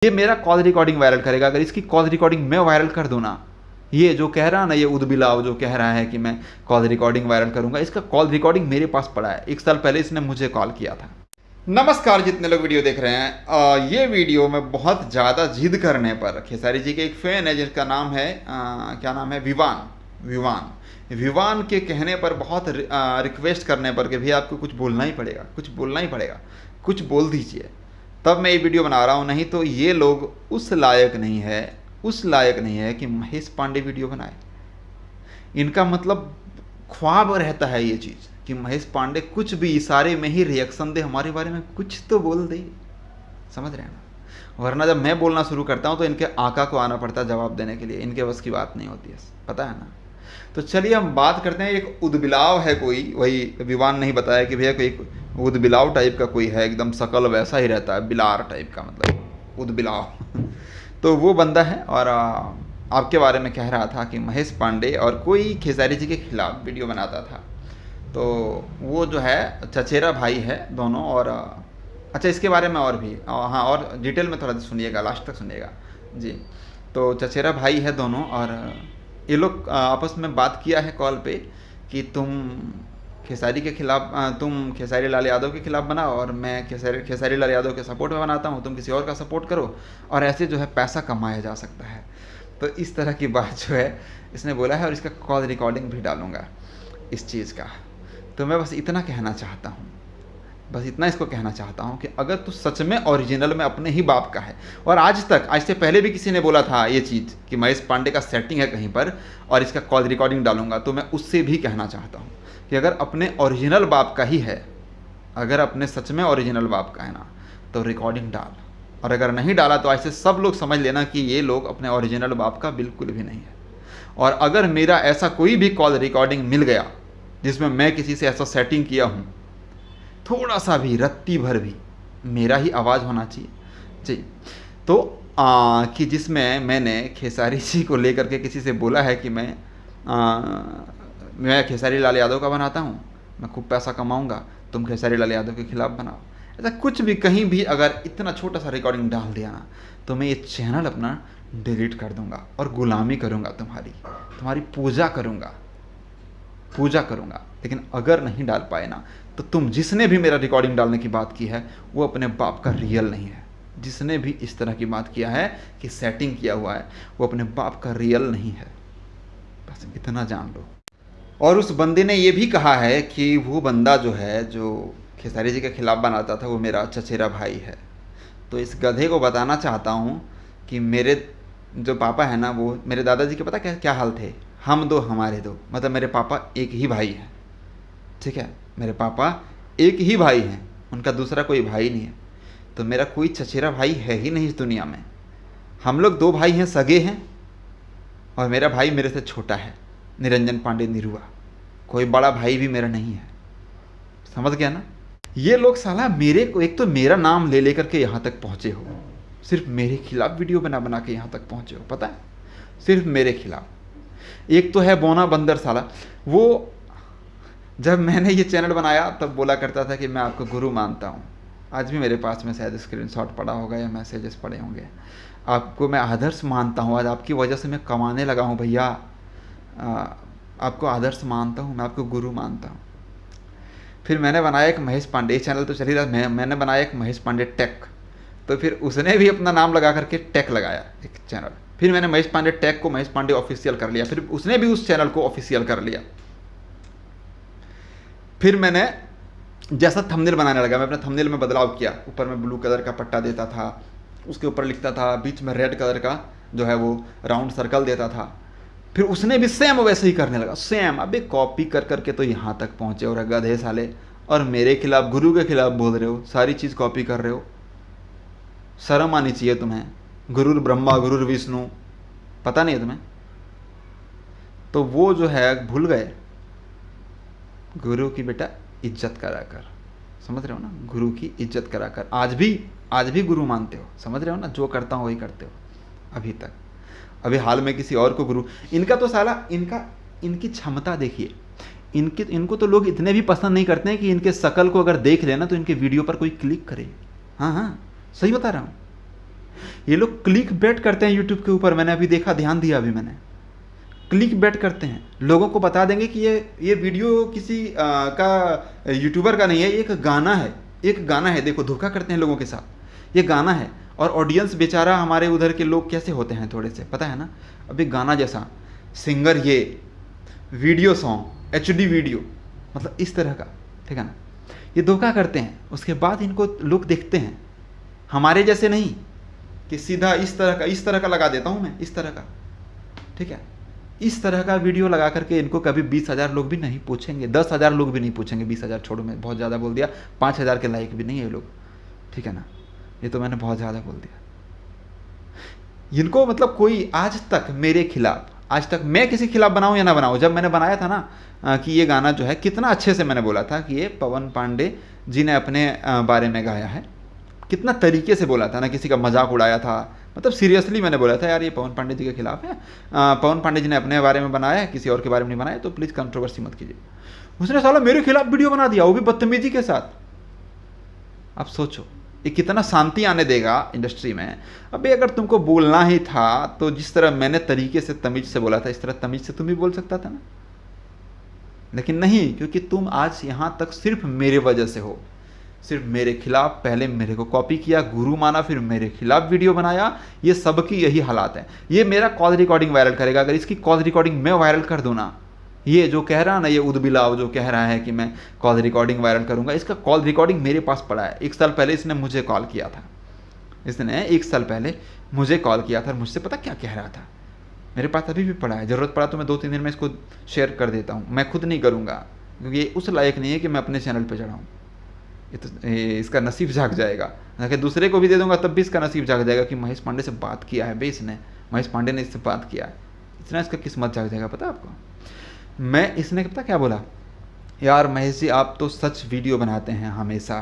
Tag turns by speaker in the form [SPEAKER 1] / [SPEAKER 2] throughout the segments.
[SPEAKER 1] ये मेरा call recording viral करेगा। अगर इसकी कॉल रिकॉर्डिंग मैं वायरल कर दूँ ना, ये जो कह रहा ना, ये उदबिलाव जो कह रहा है कि मैं कॉल रिकॉर्डिंग वायरल करूंगा, इसका कॉल रिकॉर्डिंग मेरे पास पड़ा है। 1 साल पहले इसने मुझे कॉल किया था। नमस्कार जितने लोग वीडियो देख रहे हैं, ये वीडियो में बहुत ज़्यादा जिद करने पर खेसारी जी के एक फ़ैन है जिसका नाम है क्या नाम है, विवान के कहने पर, बहुत रिक्वेस्ट करने पर कि भैया आपको कुछ बोलना ही पड़ेगा, कुछ बोल दीजिए, तब मैं ये वीडियो बना रहा हूँ। नहीं तो ये लोग उस लायक नहीं है कि महेश पांडे वीडियो बनाए। इनका मतलब ख्वाब रहता है ये चीज़ कि महेश पांडे कुछ भी इशारे में ही रिएक्शन दे, हमारे बारे में कुछ तो बोल दे, समझ रहे हैं ना। वरना जब मैं बोलना शुरू करता हूँ तो इनके आका को आना पड़ता है जवाब देने के लिए, इनके बस की बात नहीं होती है, पता है ना। तो चलिए हम बात करते हैं। एक उदबिलाव है कोई, वही विवान नहीं बताया कि भैया कोई उदबिलाव टाइप का कोई है, एकदम शकल वैसा ही रहता है, बिलार टाइप का, मतलब उदबिलाव तो वो बंदा है और आपके बारे में कह रहा था कि महेश पांडे और कोई खेसारी जी के खिलाफ वीडियो बनाता था। तो वो जो है चचेरा भाई है दोनों। और अच्छा, इसके बारे में और भी हाँ, और डिटेल में थोड़ा सुनिएगा, लास्ट तक सुनिएगा जी। तो चचेरा भाई है दोनों, और ये लोग आपस में बात किया है कॉल पे कि तुम खेसारी के खिलाफ, तुम खेसारी लाल यादव के खिलाफ बनाओ और मैं खेसारी लाल यादव के सपोर्ट में बनाता हूँ, तुम किसी और का सपोर्ट करो, और ऐसे जो है पैसा कमाया जा सकता है। तो इस तरह की बात जो है इसने बोला है, और इसका कॉल रिकॉर्डिंग भी डालूंगा इस चीज़ का। तो मैं बस इतना कहना चाहता हूँ, बस इतना इसको कहना चाहता हूँ कि अगर तू सच में ओरिजिनल में अपने ही बाप का है, और आज से पहले भी किसी ने बोला था ये चीज़ कि महेश पांडे का सेटिंग है कहीं पर और इसका कॉल रिकॉर्डिंग डालूंगा, तो मैं उससे भी कहना चाहता हूँ कि अगर अपने ओरिजिनल बाप का ही है, अगर अपने सच में ओरिजिनल बाप का है ना, तो रिकॉर्डिंग डाल, और अगर नहीं डाला तो ऐसे सब लोग समझ लेना कि ये लोग अपने ओरिजिनल बाप का बिल्कुल भी नहीं है। और अगर मेरा ऐसा कोई भी कॉल रिकॉर्डिंग मिल गया जिसमें मैं किसी से ऐसा सेटिंग किया हूँ, थोड़ा सा भी, रत्ती भर भी, मेरा ही आवाज़ होना चाहिए जी। तो कि जिसमें मैंने खेसारी जी को लेकर के किसी से बोला है कि मैं खेसारी लाल यादव का बनाता हूँ, मैं खूब पैसा कमाऊँगा, तुम खेसारी लाल यादव के खिलाफ बनाओ, ऐसा कुछ भी कहीं भी अगर इतना छोटा सा रिकॉर्डिंग डाल दिया ना, तो मैं ये चैनल अपना डिलीट कर दूँगा और गुलामी करूँगा, तुम्हारी पूजा करूँगा। लेकिन अगर नहीं डाल पाए ना, तो तुम जिसने भी मेरा रिकॉर्डिंग डालने की बात की है वो अपने बाप का रियल नहीं है। जिसने भी इस तरह की बात किया है कि सेटिंग किया हुआ है, वो अपने बाप का रियल नहीं है, बस इतना जान लो। और उस बंदे ने ये भी कहा है कि वो बंदा जो है, जो खेसारी जी के खिलाफ बनाता था, वो मेरा चचेरा भाई है। तो इस गधे को बताना चाहता हूँ कि मेरे जो पापा है ना, वो मेरे दादाजी के पता क्या हाल थे, हम दो हमारे दो, मतलब मेरे पापा एक ही भाई हैं, ठीक है, मेरे पापा एक ही भाई हैं, उनका दूसरा कोई भाई नहीं है। तो मेरा कोई चचेरा भाई है ही नहीं इस दुनिया में। हम लोग 2 भाई हैं, सगे हैं, और मेरा भाई मेरे से छोटा है, निरंजन पांडे निरुआ, कोई बड़ा भाई भी मेरा नहीं है, समझ गया ना। ये लोग साला मेरे को, एक तो मेरा नाम ले लेकर के यहाँ तक पहुँचे हो, सिर्फ मेरे खिलाफ वीडियो बना के यहाँ तक पहुँचे हो, पता है, सिर्फ मेरे खिलाफ। एक तो है बोना बंदर साला, वो जब मैंने ये चैनल बनाया तब बोला करता था कि मैं आपको गुरु मानता हूँ। आज भी मेरे पास में शायद स्क्रीनशॉट पड़ा होगा या मैसेजेस पड़े होंगे, आपको मैं आदर्श मानता हूँ, आज आपकी वजह से मैं कमाने लगा हूँ भैया, आपको आदर्श मानता हूँ, मैं आपको गुरु मानता हूँ। फिर मैंने बनाया एक महेश पांडे, चैनल तो चल ही रहा, मैंने बनाया एक महेश पांडे टेक, तो फिर उसने भी अपना नाम लगा करके टेक लगाया एक चैनल। फिर मैंने महेश पांडे टेक को महेश पांडे ऑफिशियल कर लिया, फिर उसने भी उस चैनल को ऑफिशियल कर लिया। फिर मैंने जैसा थंबनेल बनाने लगा, मैं अपने थंबनेल में बदलाव किया, ऊपर में ब्लू कलर का पट्टा देता था, उसके ऊपर लिखता था, बीच में रेड कलर का जो है वो राउंड सर्कल देता था। फिर उसने भी सेम वैसे ही करने लगा, सेम। अबे कॉपी कर करके तो यहाँ तक पहुँचे और गधे साले, और मेरे खिलाफ, गुरु के खिलाफ बोल रहे हो, सारी चीज़ कॉपी कर रहे हो, शर्म आनी चाहिए तुम्हें। गुरुर ब्रह्मा गुरुर विष्णु, पता नहीं है तुम्हें। तो वो जो है भूल गए, गुरु की बेटा इज्जत करा कर, समझ रहे हो ना, गुरु की इज्जत करा कर। आज भी गुरु मानते हो, समझ रहे हो ना, जो करता हूँ वही करते हो अभी तक। अभी हाल में किसी और को गुरु, इनका तो साला, इनकी क्षमता देखिए, इनको तो लोग इतने भी पसंद नहीं करते हैं कि इनके शकल को अगर देख लेना तो इनके वीडियो पर कोई क्लिक करे। हाँ, सही बता रहा हूँ। ये लोग क्लिक बेट करते हैं यूट्यूब के ऊपर, मैंने अभी देखा, ध्यान दिया अभी मैंने, क्लिक बेट करते हैं, लोगों को बता देंगे कि ये वीडियो किसी का यूट्यूबर का नहीं है, ये एक गाना है, एक गाना है, देखो धोखा करते हैं लोगों के साथ, ये गाना है। और ऑडियंस बेचारा हमारे उधर के लोग कैसे होते हैं थोड़े से, पता है ना, अभी गाना जैसा, सिंगर ये, वीडियो सॉन्ग, एचडी वीडियो, मतलब इस तरह का, ठीक है ना, ये धोखा करते हैं। उसके बाद इनको लोग देखते हैं, हमारे जैसे नहीं कि सीधा इस तरह का लगा देता हूँ मैं, इस तरह का, ठीक है, इस तरह का वीडियो लगा करके इनको कभी 20,000 लोग भी नहीं पूछेंगे, 10,000 लोग भी नहीं पूछेंगे, 20,000 छोड़ो, मैं बहुत ज़्यादा बोल दिया, 5,000 के लायक भी नहीं है ये लोग, ठीक है ना, ये तो मैंने बहुत ज़्यादा बोल दिया। इनको मतलब कोई आज तक मेरे खिलाफ, आज तक मैं किसी खिलाफ बनाऊं या ना बनाऊं, जब मैंने बनाया था ना कि ये गाना जो है, कितना अच्छे से मैंने बोला था कि ये पवन पांडे जी ने अपने बारे में गाया है, कितना तरीके से बोला था ना, किसी का मजाक उड़ाया था, मतलब सीरियसली मैंने बोला था यार ये पवन पांडे जी के खिलाफ है, पवन पांडे जी ने अपने बारे में बनाया है, किसी और के बारे में नहीं बनाया, तो प्लीज़ कंट्रोवर्सी मत कीजिए। उसने साला मेरे खिलाफ वीडियो बना दिया, वो भी बदतमीजी के साथ। अब सोचो ये कितना शांति आने देगा इंडस्ट्री में। अबे अगर तुमको बोलना ही था तो जिस तरह मैंने तरीके से तमीज से बोला था, इस तरह तमीज से तुम भी बोल सकता था ना, लेकिन नहीं, क्योंकि तुम आज यहाँ तक सिर्फ मेरे वजह से हो, सिर्फ मेरे खिलाफ, पहले मेरे को कॉपी किया, गुरु माना, फिर मेरे खिलाफ वीडियो बनाया, ये सबकी यही हालात है। ये मेरा कॉल रिकॉर्डिंग वायरल करेगा, अगर इसकी कॉल रिकॉर्डिंग मैं वायरल कर दूँ ना, ये जो कह रहा ना, ये उदबिलाव जो कह रहा है कि मैं कॉल रिकॉर्डिंग वायरल करूंगा, इसका कॉल रिकॉर्डिंग मेरे पास पड़ा है। 1 साल पहले इसने मुझे कॉल किया था, इसने 1 साल पहले मुझे कॉल किया था, मुझसे पता क्या कह रहा था, मेरे पास अभी भी पड़ा है, ज़रूरत पड़ा तो मैं 2-3 दिन में इसको शेयर कर देता हूँ, मैं खुद नहीं करूँगा क्योंकि ये उस लायक नहीं है कि मैं अपने चैनल पर चढ़ाऊँ, ये तो इसका नसीब जाग जाएगा, अगर दूसरे को भी दे दूंगा तब भी इसका नसीब जाग जाएगा कि महेश पांडे से बात किया है, बे इसने, महेश पांडे ने इससे बात किया है, इतना इसका किस्मत जाग जाएगा। पता आपको मैं, इसने पता क्या बोला, यार महेश जी आप तो सच वीडियो बनाते हैं हमेशा,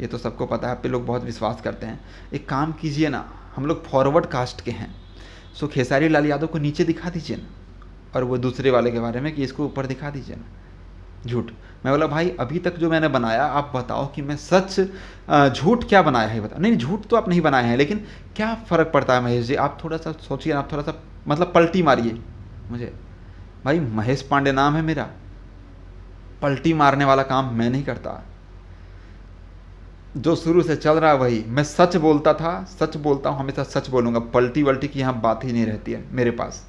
[SPEAKER 1] ये तो सबको पता है, आप पे लोग बहुत विश्वास करते हैं, एक काम कीजिए ना, हम लोग फॉरवर्ड कास्ट के हैं, सो खेसारी लाल यादव को नीचे दिखा दीजिए ना, और वो दूसरे वाले के बारे में कि इसको ऊपर दिखा दीजिए ना। झूठ। मैं बोला भाई अभी तक जो मैंने बनाया आप बताओ कि मैं सच झूठ क्या बनाया है, बताओ। नहीं झूठ तो आप नहीं बनाए हैं, लेकिन क्या फ़र्क पड़ता है महेश जी, आप थोड़ा सा सोचिए, आप थोड़ा सा मतलब पलटी मारिए मुझे। भाई महेश पांडे नाम है मेरा, पलटी मारने वाला काम मैं नहीं करता, जो शुरू से चल रहा है वही, मैं सच बोलता था, सच बोलता हूँ, हमेशा सच बोलूँगा, पलटी वल्टी की यहाँ बात ही नहीं रहती है मेरे पास,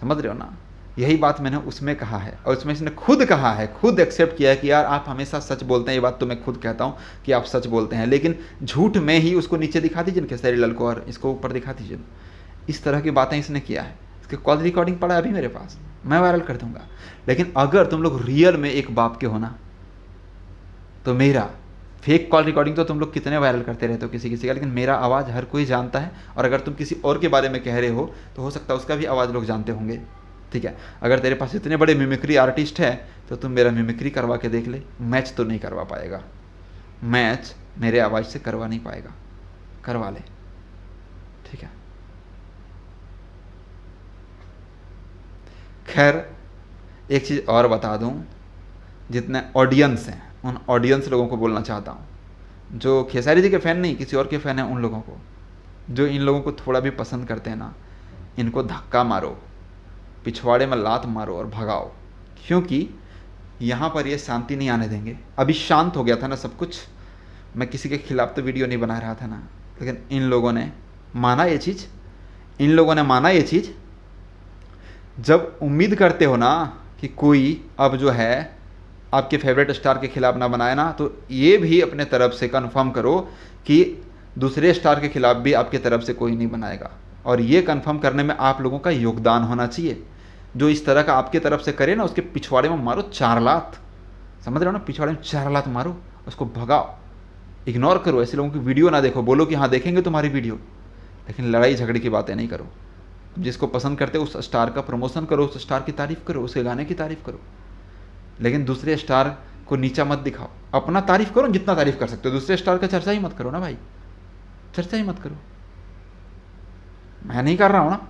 [SPEAKER 1] समझ रहे हो ना। यही बात मैंने उसमें कहा है, और उसमें इसने खुद कहा है, खुद एक्सेप्ट किया है कि यार आप हमेशा सच बोलते हैं, ये बात तो मैं खुद कहता हूँ कि आप सच बोलते हैं, लेकिन झूठ में ही उसको नीचे दिखा दीजिए खेसारी लाल को और इसको ऊपर दिखा दीजिए। इस तरह की बातें इसने किया है, इसके कॉल रिकॉर्डिंग पड़ा है अभी मेरे पास, मैं वायरल कर दूंगा। लेकिन अगर तुम लोग रियल में एक बाप के हो ना, तो मेरा फेक कॉल रिकॉर्डिंग तो तुम लोग कितने वायरल करते रहते हो किसी किसी का, लेकिन मेरा आवाज़ हर कोई जानता है, और अगर तुम किसी और के बारे में कह रहे हो तो हो सकता है उसका भी आवाज़ लोग जानते होंगे, ठीक है। अगर तेरे पास इतने बड़े मिमिक्री आर्टिस्ट है तो तुम मेरा मिमिक्री करवा के देख ले, मैच तो नहीं करवा पाएगा, मैच मेरे आवाज़ से करवा नहीं पाएगा, करवा ले, ठीक है। खैर एक चीज़ और बता दूं, जितने ऑडियंस हैं उन ऑडियंस लोगों को बोलना चाहता हूँ, जो खेसारी जी के फ़ैन नहीं किसी और के फ़ैन हैं, उन लोगों को जो इन लोगों को थोड़ा भी पसंद करते हैं ना, इनको धक्का मारो, पिछवाड़े में लात मारो और भगाओ, क्योंकि यहाँ पर ये शांति नहीं आने देंगे। अभी शांत हो गया था ना सब कुछ, मैं किसी के खिलाफ तो वीडियो नहीं बना रहा था ना, लेकिन इन लोगों ने माना ये चीज़, इन लोगों ने माना ये चीज़। जब उम्मीद करते हो ना कि कोई अब जो है आपके फेवरेट स्टार के खिलाफ ना बनाए ना, तो ये भी अपने तरफ से कंफर्म करो कि दूसरे स्टार के खिलाफ भी आपके तरफ से कोई नहीं बनाएगा, और ये कंफर्म करने में आप लोगों का योगदान होना चाहिए। जो इस तरह का आपके तरफ से करे ना, उसके पिछवाड़े में मारो 4 लात, समझ रहे हो ना, पिछवाड़े में 4 लात मारो, उसको भगाओ, इग्नोर करो, ऐसे लोगों की वीडियो ना देखो, बोलो कि हाँ देखेंगे तुम्हारी वीडियो, लेकिन लड़ाई झगड़े की बातें नहीं करो। जिसको पसंद करते हो उस स्टार का प्रमोशन करो, उस स्टार की तारीफ़ करो, उसके गाने की तारीफ़ करो, लेकिन दूसरे स्टार को नीचा मत दिखाओ। अपना तारीफ़ करो जितना तारीफ़ कर सकते हो, दूसरे स्टार का चर्चा ही मत करो ना भाई, चर्चा ही मत करो। मैं नहीं कर रहा हूँ ना,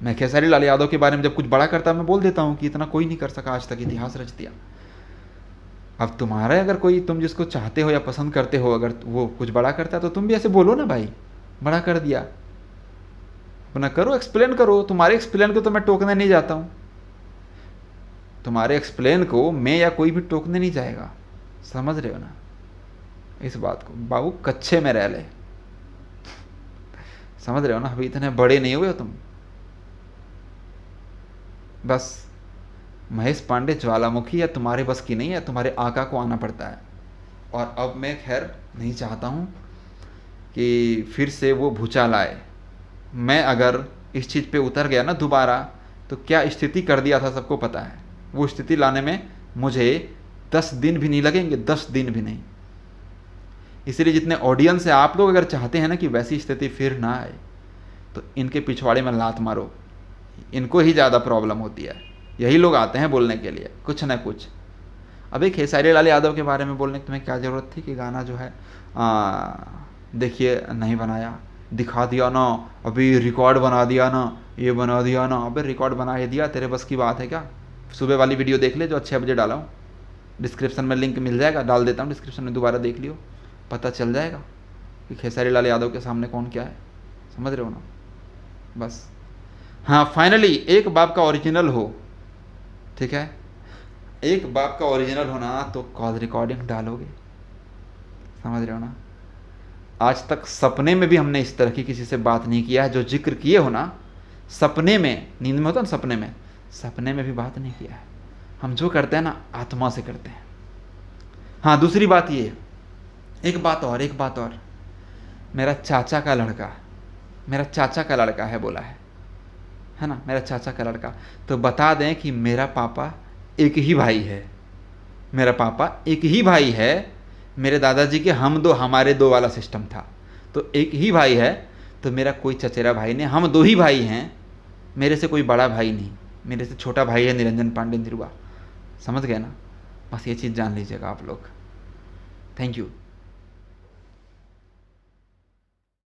[SPEAKER 1] मैं खेसारी लाल यादव के बारे में जब कुछ बड़ा करता मैं बोल देता हूँ कि इतना कोई नहीं कर सका आज तक, इतिहास रच दिया। अब तुम्हारा अगर कोई, तुम जिसको चाहते हो या पसंद करते हो, अगर वो कुछ बड़ा करता है तो तुम भी ऐसे बोलो ना भाई, बड़ा कर दिया। अपना करो, एक्सप्लेन करो। तुम्हारे एक्सप्लेन को तो मैं टोकने नहीं जाता हूँ, तुम्हारे एक्सप्लेन को मैं या कोई भी टोकने नहीं जाएगा। समझ रहे हो ना इस बात को? बाबू कच्चे में रह ले, समझ रहे हो ना? अभी इतने बड़े नहीं हुए हो तुम। बस महेश पांडे ज्वालामुखी या तुम्हारे बस की नहीं है, तुम्हारे आका को आना पड़ता है। और अब मैं खैर नहीं चाहता हूँ कि फिर से वो भूचाल आए। मैं अगर इस चीज़ पे उतर गया ना दोबारा, तो क्या स्थिति कर दिया था सबको पता है। वो स्थिति लाने में मुझे 10 दिन भी नहीं लगेंगे, 10 दिन भी नहीं। इसलिए जितने ऑडियंस है, आप लोग अगर चाहते हैं ना कि वैसी स्थिति फिर ना आए, तो इनके पिछवाड़े में लात मारो। इनको ही ज़्यादा प्रॉब्लम होती है, यही लोग आते हैं बोलने के लिए कुछ ना कुछ। अबे खेसारी लाल यादव के बारे में बोलने की तुम्हें क्या ज़रूरत थी कि गाना जो है देखिए नहीं बनाया, दिखा दिया ना, अभी रिकॉर्ड बना दिया ना, ये बना दिया ना। अबे रिकॉर्ड बना ही दिया, तेरे बस की बात है क्या? सुबह वाली वीडियो देख ले जो 6 बजे डाला हूँ, डिस्क्रिप्शन में लिंक मिल जाएगा, डाल देता हूँ डिस्क्रिप्शन में, दोबारा देख लियो, पता चल जाएगा कि खेसारी लाल यादव के सामने कौन क्या है। समझ रहे हो ना? बस हाँ, फाइनली एक बाप का ओरिजिनल हो, ठीक है, एक बाप का ओरिजिनल होना तो कॉल रिकॉर्डिंग डालोगे। समझ रहे हो ना? आज तक सपने में भी हमने इस तरह की किसी से बात नहीं किया है, जो जिक्र किए हो ना सपने में, नींद में होता ना सपने में भी बात नहीं किया है। हम जो करते हैं ना आत्मा से करते हैं। हाँ, दूसरी बात ये, एक बात और, मेरा चाचा का लड़का है बोला है ना, मेरा चाचा का लड़का। तो बता दें कि मेरा पापा एक ही भाई है, मेरे दादाजी के हमारे दो वाला सिस्टम था, तो एक ही भाई है। तो मेरा कोई चचेरा भाई नहीं, हम 2 ही भाई हैं, मेरे से कोई बड़ा भाई नहीं, मेरे से छोटा भाई है निरंजन पांडे निरुआ। समझ गए ना? बस ये चीज़ जान लीजिएगा आप लोग। Thank you.